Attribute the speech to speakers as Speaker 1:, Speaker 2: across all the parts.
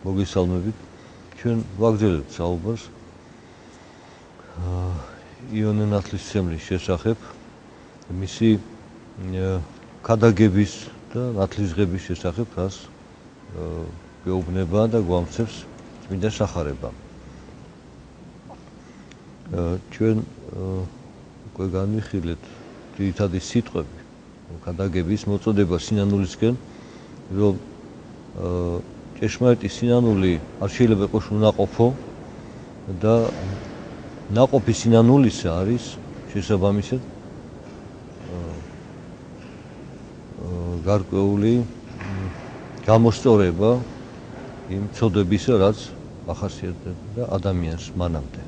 Speaker 1: მოგესალმებით. ჩვენ ვაგრძელებთ საუბარს იონე ნათლისმცემლის შესახებ, მისი ქადაგების და ნათლისღების შესახებ, რაც გვეუბნება და გვამცემს წმინდა სახარება. ჩვენ უკვე განვიხილეთ ძირითადი სიტყვები ქადაგების მოწოდება სინანულისკენ, რომ ჭეშმარიტი სინანული არ შეიძლება იყოს უნაყოფო და ნაყოფი სინანულისა არის შესაბამისად გარკვეული გამოსწორება იმ ცოდებისა, რაც ახასიათებდა ადამიანს მანამდე.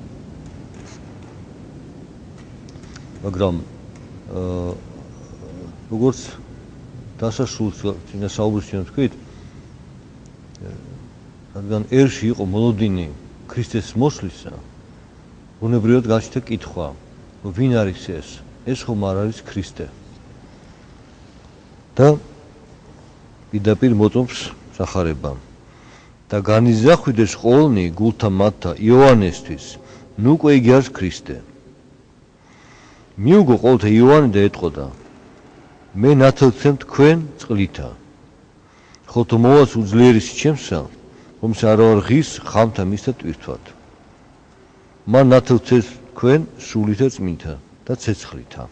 Speaker 1: მაგრამ როგორც დასასრულს წინა საუბრის ჩვენ ვთქვით, რადგან ერში იყო მოლოდინი ქრისტეს მოსვლისა, ბუნებრივად გაჩნდა კითხვა, ვინ არის ეს? ეს ხომ არ არის ქრისტე? და პირდაპირ მოწმობს სახარებამ. და განიზახვიდეს ყოველნი გულთა მათთა იოანესთვის, ნუ უკვე იგი არის ქრისტე. მიუგო ყოველთა იოანე და ეტყოდა, მე ნათელცემ თქვენ წყლითა, ხოლო მოვაც უძლიერესი ჩემსა, რომს არ ვარ ღირს ხამთა მისთა ტვირთვად. მან ნათელცეს თქვენ სულითა წმინთა და ცეცხლითა.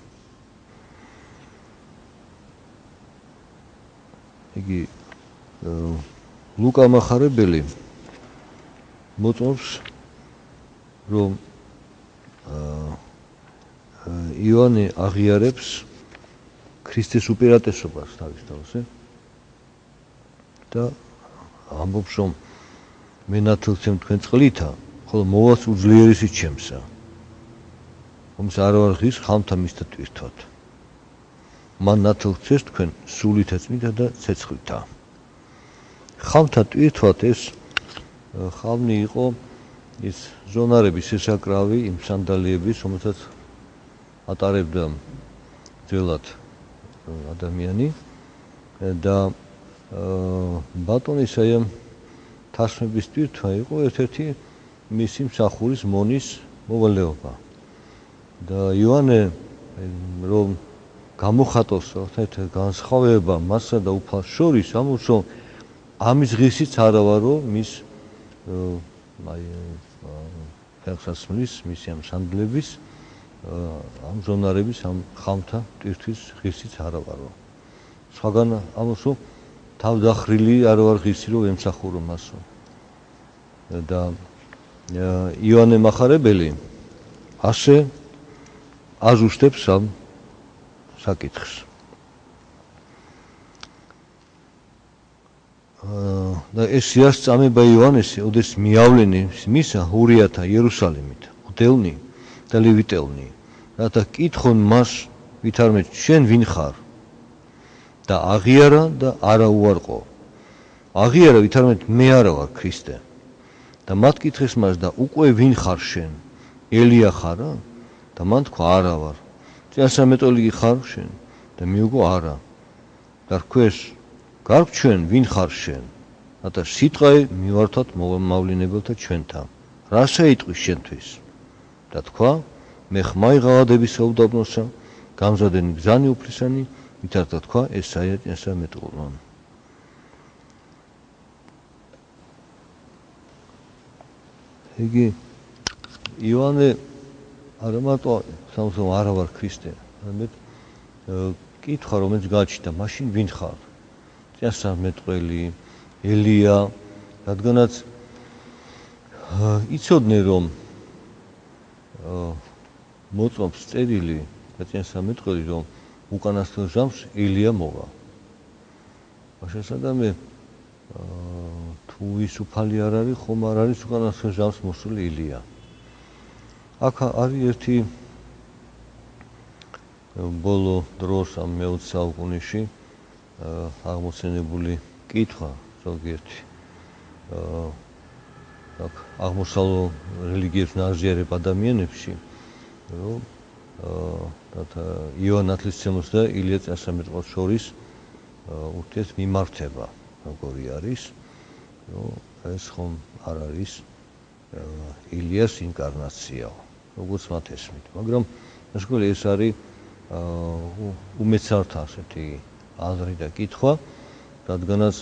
Speaker 1: იგი ლუკა მახარებელი მოწმობს, რომ იონე აღიარებს ქრისტეს უპირატესობას თავის თავზე და ამბობს, რომ მე ნათელცემ თქვენ წყლითა, ხოლო მოვაც უძლიერესი ჩემსა, რომს არ ვარ ღირს ხამთა მისთა ტვირთვად. მან ნათელცეს თქვენ სულითა წმინთა და ცეცხლითა. ხამთა ტვირთვად ეს ხალმი იყო ის ზონარების შესაკრავი იმ სანდალიების, რომელსაც ატარებდა ძველად ადამიანი და ბატონის აი ამ თასმების ტვირთვა იყო ერთ-ერთი მისი მსახურის მონის მოვალეობა. და იოანე რომ გამოხატოს ერთ განსხვავება მასა და უფალს შორის, ამბობს, რომ ამის ღირსიც არა ვარ, რომ მის ფეხსაცმლის, მისი ამ სანდლების, ამ ზონარების, ამ ხამთა ტვირთვის ღირსიც არა ვარ. სხვაგან ამბობს, რომ თავდახრილი არ ვარ ღირსი, რომ ემსახურო მასო. და იონე მახარებელი ასე აზუსტებს ამ საკითხს. და ეს სიასწამება იოანესი, ოდეს მიავლენი მისა ურიათა იერუსალიმით, უდელნი და ლევიტელნი, რათა კითხონ მას ვითარმე შენ ვინ ხარ? და აღიარა და არა უარყო. აღიარა ვითარმე მე არა ვარ ქრისტე. და მათ კითხეს მას და უკვე ვინ ხარ შენ? ელია ხარა? და მან თქვა არა ვარ. წინასწარმეტყველი ხარ შენ? და მიუგო არა. და რქვეს გარკვჩენ ვინ ხარ შენ? რათა სიტყვა მივართოთ მოვლენებელთა ჩვენთან. რა შეიტყვის შენთვის? და თქვა მე ხმაი ღალატების უდაბნოსა, გამზადენი გზანი უფლისანი, ვითართა თქვა ესაია წინასწარმეტყველმა. იგი იონე არა მარტო სამსო არა ვარ ქრისტე, არამედ კითხვა რომელიც გაჩნდა, მაშინ ვინ ხარ? წინასწარმეტყველი, ელია, რადგანაც იცოდნენ რომ მოწმობს წერილი და წინასწარმეტყველი რომ უკანასკნელ ჟამს ელია მოვა. მაშინ სადამე თუ ის უფალი არ არის, ხომ არ არის უკანასკნელ ჟამს მოსული ილია. აქ არის ერთი ბოლო დროს ამ მე-20 საუკუნეში აღმოცენებული კითხვა ზოგიერთი აქ აღმოსავლურ რელიგიებს ნაზიარებ ადამიანებში, რომ იოან ნათლისმცემელს და ილია წინასწარმეტყველს შორის ურთიერთმიმართება როგორი არის, რომ ეს ხომ არ არის ილიას ინკარნაციაო, როგორც მათ ესმით, მაგრამ ნაშკოლი ეს არის უმეცართა ასეთი აზრი და კითხვა, რადგანაც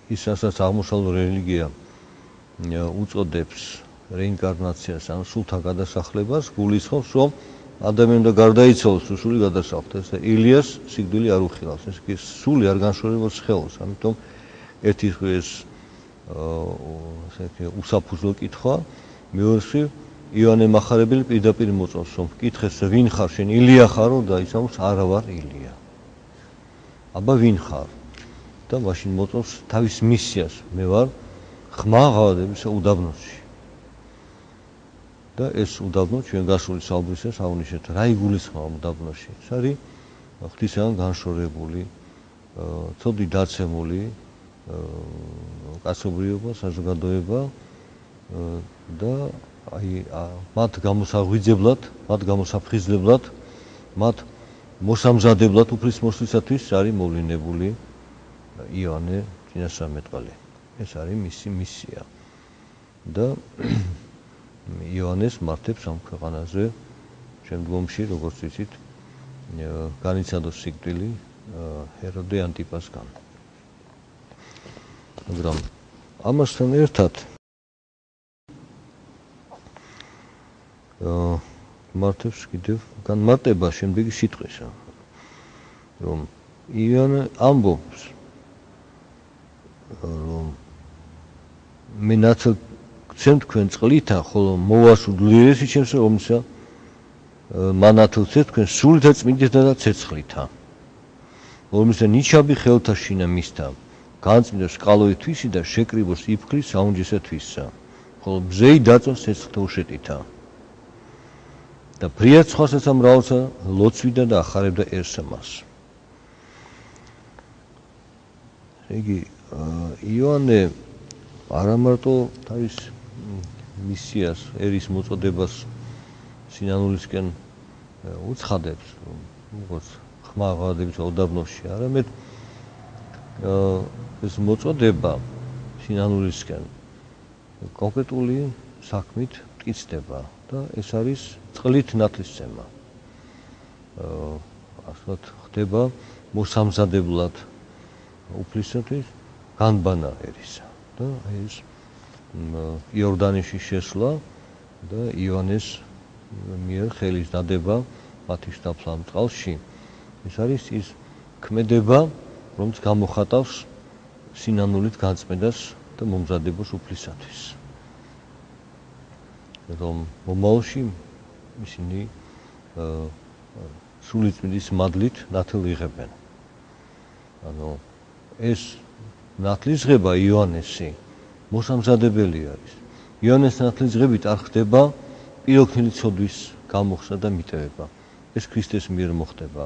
Speaker 1: ის რასაც აღმოსავლურ რელიგია უწოდებს რეინკარნაციას, ან სულთა გადასახლებას, გულისხმობს, რომ ადამიანი და გარდაიცვალოს სული გადასახლდეს და ილიას სიკვდილი არ უხილავს. ეს სული არ განშორებულს ხელს, ამიტომ ერთი ეს უსაფუძვლო კითხვა, მეორე იონე მახარებელი პირდაპირ მოწონს, რომ კითხეს ვინ ხარ შენ, ილია ხარო და ისამოს არა ვარ ილია. აბა ვინ ხარ? და მაშინ მოწონს თავის მისიას, მე ვარ ხმა ღავადებისა უდაბნოში. და ეს უდაბნო ჩვენ გასული საუბრისას აღვნიშნეთ, რა იგულისხმება უდაბნოში? ეს არის ღვთისგან განშორებული, ცოდი დაცემული კაცობრიობა, საზოგადოება და აი მათ გამოსაღვიძებლად, მათ გამოსაფხიზლებლად, მათ მოსამზადებლად უფლის მოსვლისათვის არის მოვლინებული იოანე წინასწარმეტყველი. ეს არის მისი მისია. და იოანეს მართებს ამ ქვეყანაზე შემდგომში, როგორც ვიცით, განიცადოს სიკვდილი ჰეროდე ანტიპასგან. მაგრამ ამასთან ერთად მართებს კიდევ განმარტება შემდეგი სიტყვისა, რომ იოანე ამბობს, რომ მე ნათლცემ თქვენ წყლითა, ხოლო მოვასუდ ძლიერესი ჩემს, რომლისა მან ნათლცემ თქვენ სულითა წმინდითა და ცეცხლითა, რომლისა ნიჩაბი ხელთა შინა მისთა, განწმინდოს სკალოი თვისი და შეკრიბოს იფქლის საუნჯესა თვისა, ხოლო ბზეი დაწვას ცეცხლთა უშეტითა. და ფრიად სხვასაც ამრავალსა ლოცვიდა და ახარებდა ერსა მას. იგი იოანე არა მარტო თავის მისიას, ერის მოწოდებას სინანულისკენ უცხადებს, როგორც ხმა ღავადების უდაბნოში, არამედ ეს მოწოდება სინანულისკენ კონკრეტული საქმით მტკიცდება და ეს არის წყლით ნათლისმცემა. ასე ხდება მოსამზადებლად უფლისათვის განბანა ერისა და ეს იორდანეში შესვლა და იოანეს მიერ ხელის დადება მათი შთაფლა ამ წყალში. ეს არის ის ქმედება, რომელიც გამოხატავს სინანულით განწმენდას და მომზადებას უფლისათვის. რომ მომავალში ისინი სულიწმინდის მადლით ნათლ იღებენ. ანუ ეს ნათლისღება იოანესი მოსამზადებელი არის. იოანეს ნათლისღებით არ ხდება პიროქნილი ცოდვის გამოხსნა და მიტევება. ეს ქრისტეს მიერ მოხდება.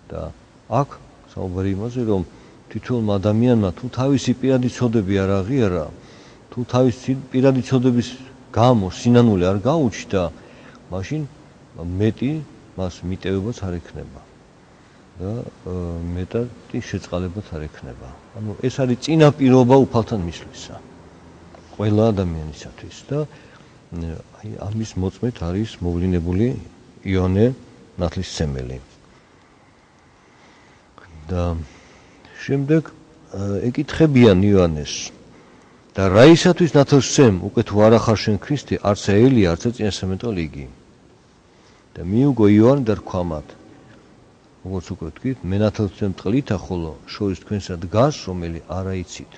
Speaker 1: და აქ საუბარი იმაზე, რომ თითოეულ ადამიანმა თუ თავისი პირადი ცოდები არ აღიარა, თუ თავისი პირადი ცოდების გამო სინანული არ გაუჩნდა, მაშინ მეტი მას მიტევებაც არ ექნება და მეტად შეწყალებაც არ ექნება. ანუ ეს არის წინაპირობა უფალთან მისვლისა ყველა ადამიანისათვის და აი ამის მოწმეთ არის მოვლინებული იოანე ნათლისმცემელი. და შემდეგ ეკითხებიან იოანეს და რაისათვის ნათლისმცემ, უკვე თუ არა ხარ შენ ქრისტე, არცა ელია, არცა წინასწარმეტყველი იგი. და მიუგო იოანე და რქვა მათ, როგორც უკვე ვთქვით, მე ნათლისმცემ წყლითა, ხოლო შორის თქვენსა დგას, რომელი არა იცით.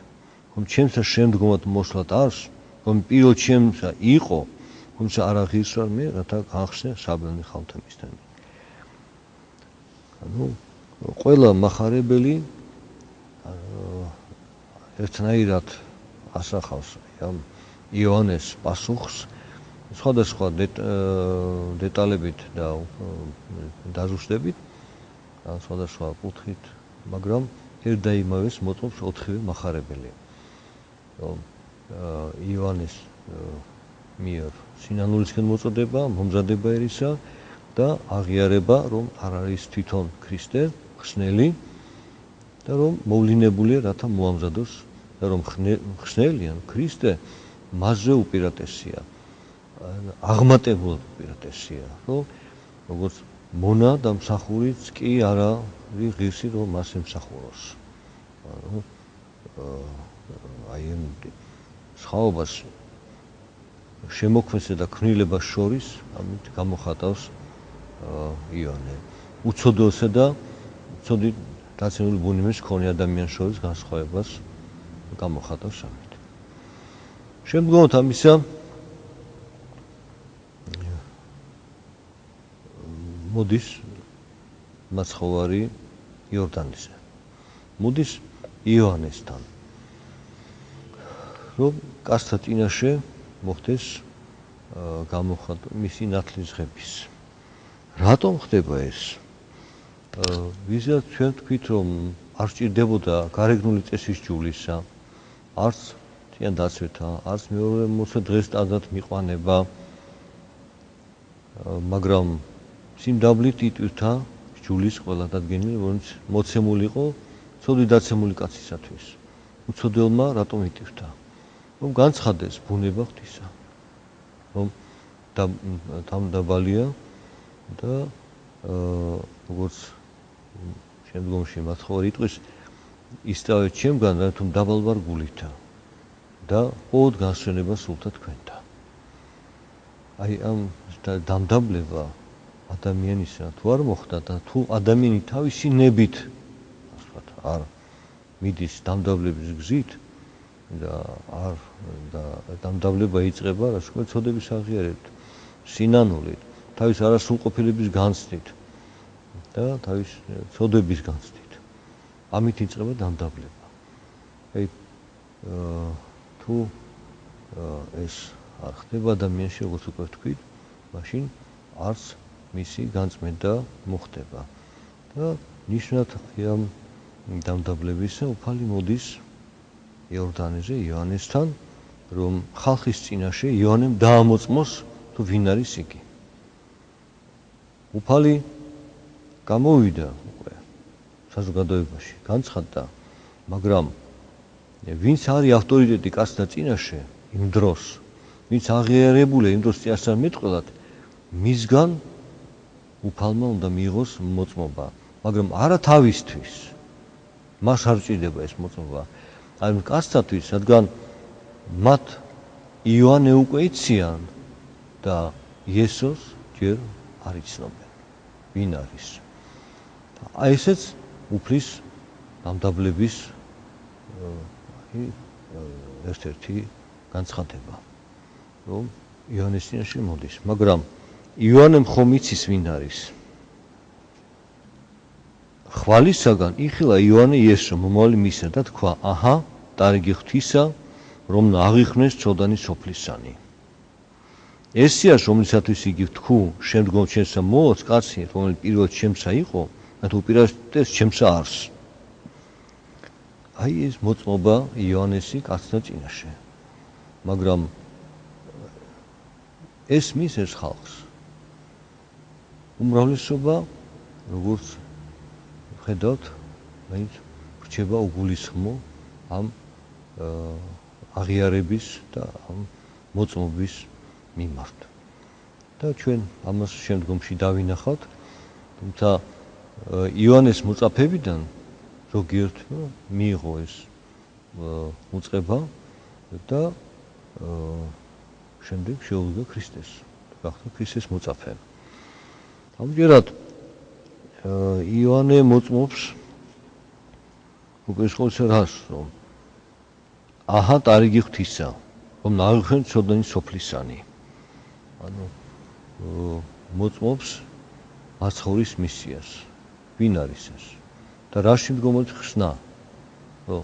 Speaker 1: რომ ჩემსა შემდგომად მოსვლად არს, რომ პირველ ჩემსა იყო, თუმცა არა ღირს ვარ მე, რათა განხსნე საბელნი ხალთა მისთანი. ანუ ყველა მახარებელი ერთნაირად ასახავს ამ იოანეს პასუხს სხვადასხვა დეტალებით და დაზუსტებით, სხვადასხვა კუთხით, მაგრამ ერთ და იმავეს მოწმობს 4-ვე מחარებელი. რომ იოანეს მიერ სინანულისკენ მოწოდება, მომზადება ერისა და აღიარება, რომ არ არის თვითონ ქრისტე, ხსნელი და რომ მოვლინებულია, რათა მოამზადოს და რომ ხსნელი ან ქრისტე მასზე უპირატესია. აღმატებულად უპირატესია, რომ როგორც მონა და მსახურიც კი არ არის ღირსი, რომ მას ემსახუროს. აი ამ სხვაობას შემოქმედსა და ქმნილებას შორის ამით გამოხატავს იოანე. უცოდოსა და უცოდი დაცემული ბუნების მქონე ადამიანს შორის განსხვავებას გამოხატავს ამით. შემდგომად ამისა მოდის მაცხოვარი იორდანეზე. მოდის იოანესთან. რომ კაცთა წინაშე მოხდეს მისი ნათლისღების. რატომ ხდება ეს? ვიზაც ჩვენ თქვით, რომ არ სჭირდებოდა გარეგნული წესის ჯულისა, არც თიან დაცვეთა, არც მეორე მოცე დღეს სტანდარტ მიყვანება, მაგრამ სიმდაბლით იტვირთა ჯულის ყველა დადგენილი, რომელიც მოცემული იყო ცოდი დაცემული კაცისათვის. უცოდებელმა რატომ იტვირთა? რომ განცხადეს ბუნება ღვთისა, რომ დამდაბალია და როგორც შემდგომში მაცხოვარი იტყვის, ისწავლეთ ჩემგან, რადგან დაბალ ვარ გულითა და ყოველ განსვენება სულთა თქვენთა. აი ამ დამდაბლება ადამიანისა თუ არ მოხდა და თუ ადამიანი თავისი ნებით არ მიდის დამდაბლების გზით და დამდაბლება იწყება რასაკვირველია ცოდების აღიარებით, სინანულით, თავის არასრულყოფილების განცდით და თავის ცოდების განცდით. ამით იწყება დამდაბლება. აი თუ ეს არ ხდება ადამიანში, როგორც უკვე ვთქვით, მაშინ არც მისი განწმენდა მოხდება. და ნიშნად ამ დამდაბლებისა უფალი მოდის იორდანეზე იოანესთან, რომ ხალხის წინაშე იოანემ დაამოწმოს თუ ვინ არის იგი. უფალი გამოვიდა უკვე საზოგადოებაში, განცხადდა, მაგრამ ვინც არის ავტორიტეტი კაცთა წინაშე იმ დროს, ვინც აღიარებულია იმ დროს წინასწარმეტყველად, მისგან უფალმა უნდა მიიღოს მოწმობა, მაგრამ არა თავისთვის. მას არ ჭირდება ეს მოწმობა. აი კაცთათვის, რადგან მათ იოანე უკვე იციან და იესოს ჯერ არ იცნობენ. ვინ არის? აი ესეც უფლის დამდაბლების ერთ-ერთი განცხადება, რომ იოანეს წინაშე მოდის, მაგრამ იოანემ ხომ იცის ვინ არის? ხვალისაგან იხილა იოანე იესო მომავალი მისა და თქვა, აჰა, დარგი ღვთისა, რომ აღიქმნეს ცოდანი სოფლისანი. ესიას, რომლისათვის იგი ვთქუ, შემდგომ ჩემსა მოოც კაცი, რომელიც პირველად ჩემსა იყო, და თუ უპირატეს ჩემსა არს. აი ეს მოწმობა იოანესი კაცთა წინაშე. მაგრამ ეს მისეს ხალხს. უმრავლესობა, როგორც ხედავთ, მაინც რჩება უგულისხმო ამ აღიარების და ამ მოწმობის მიმართ. და ჩვენ ამას შემდგომში დავინახავთ, თუმცა იოანეს მოწაფებიდან ზოგიერთმა მიიღო ეს უწყება და შემდეგ შეუდგა ქრისტეს, გახდა ქრისტეს მოწაფე. ამჯერად იოანე მოწმობს უკვე ყოველსა რას, რომ აჰა დარგი ღვთისა, რომ აღიქმნეს ცოდანი სოფლისანი. ანუ მოწმობს მაცხოვრის მისიას. ვინ არის ეს? და რა შემდგომად ხსნა, რომ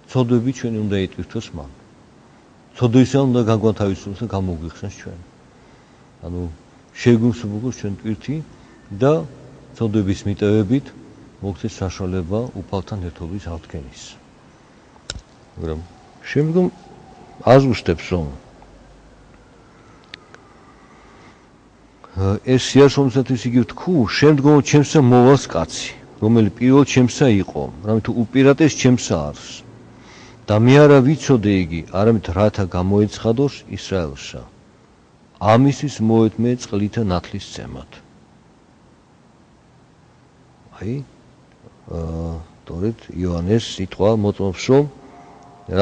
Speaker 1: ცოდვები ჩვენი უნდა იტვირთოს მან. ცოდვისა უნდა გაგვათავისუფლოს და გამოგვიხსენს ჩვენ. ანუ შეგვიმსუბუქოს ჩვენ ტვირთი და ცოდვების მიტევებით მოგცეს საშუალება უფალთან ერთობის აღდგენის. მაგრამ შემდგომ აზუსტებს რომ ეს სიარს რომელსაც იგი ვთქუ, შემდგომ ჩემსა მოვალს კაცი, რომელი პირველ ჩემსა იყო, რამე თუ უპირატეს ჩემსა არის. და მე არა ვიცოდე იგი, არამედ რათა გამოეცხადოს ისრაელსა. ამისთვის მოეთ მე წყლითა ნათლის წემად. აი, თორედ იოანეს სიტყვა მოწმობს, რომ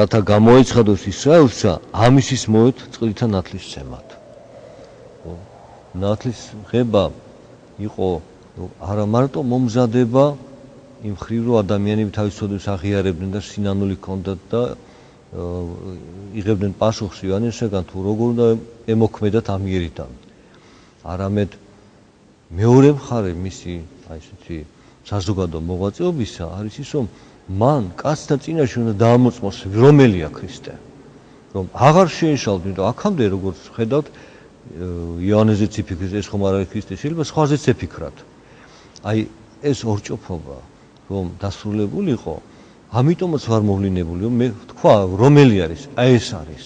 Speaker 1: რათა გამოეცხადოს ისრაელსა, ამისთვის მოეთ წყლითა ნათლის წემად. ნათლის ღება იყო არა მარტო მომზადება იმ ხრივ, რომ ადამიანები თავის ცოდვებს აღიარებდნენ და სინანული ჰქონდათ და იღებდნენ პასუხს ივანესაგან თუ როგორ უნდა ემოქმედათ ამიერიდან. არამედ მეორე მხარე მისი აი ესეთი საზოგადო მოღვაწეობისა არის ის, რომ მან კაცთა წინაშე უნდა დაამოწმოს რომელია ქრისტე. რომ აღარ შეეშალდ, იმიტომ აქამდე როგორც ხედავთ იოანეზეც იფიქრეს, ეს ხომ არ არის ქრისტე, შეიძლება სხვაზეც ეფიქრათ. აი ეს ორჭოფობა რომ დასრულებულიყო, ამიტომაც ვარ მოვლინებული, რომ მე თქვა რომელი არის, აი ეს არის.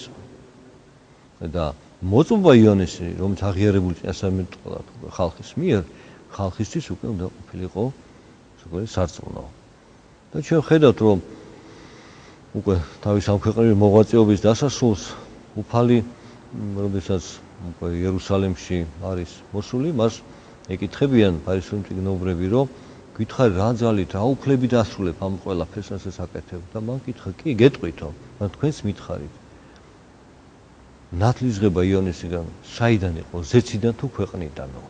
Speaker 1: და მოწმობა იოანესი, რომელიც აღიარებული წინასწარმეტყველად ხალხის მიერ, ხალხისთვის უკვე უნდა ყოფილიყო ზოგადად სარწმუნო. და ჩვენ ხედავთ, რომ უკვე თავის ამ ქვეყნების მოღვაწეობის დასასრულს უფალი, როდესაც უკვე იერუსალიმში არის მოსული, მას ეკითხებიან ფარისეულები მწიგნობრები, რომ გითხარი რა ძალით, რა უფლებით ასრულებ ამ ყველაფერს, რასაც აკეთებ და მან კითხა, კი, გეტყვითო, მაგრამ თქვენს მითხარით. ნათლისღება იოანესიდან საიდან იყო, ზეციდან თუ ქვეყნიდანო?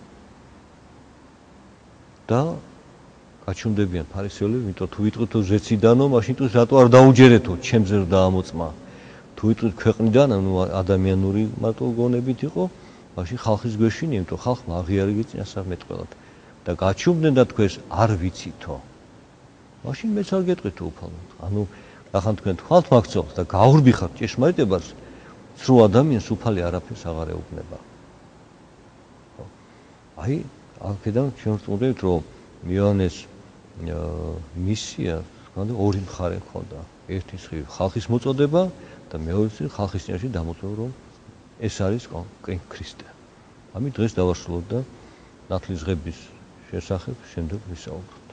Speaker 1: და გაჩუმდებიან ფარისეულები, იმიტომ თუ ვიტყვით რომ ზეციდანო, მაშინ თუ რატო არ დაუჯერეთო, ჩემზე რომ დაამოწმა. თუ ვიტყვით ქვეყნიდან, ანუ ადამიანური მარტო გონებით იყო, მაშინ ხალხის გვეშინია, იმიტომ ხალხმა აღიარებია წინასწარმეტყველად. და გაჩუმდნენ და თქვენს არ ვიცითო. მაშინ მეც არ გეტყვით უფალოდ. ანუ ახლა თქვენ თვალთ მაგცოლთ და გაურბიხართ ჭეშმარიტებას, სრულ ადამიანს უფალი არაფერს აღარ ეუბნება. აი, აქედან ჩვენ ვწმობთ, რომ იოანეს მისია ორი მხარე ჰქონდა. ერთი მხრივ ხალხის მოწოდება და მეორე მხრივ ხალხის წინაშე დამოწმება, რომ ეს არის ქრისტე. ამით დღეს დავასრულოთ და ნათლისღების შესახებ შემდეგ ვისაუბროთ.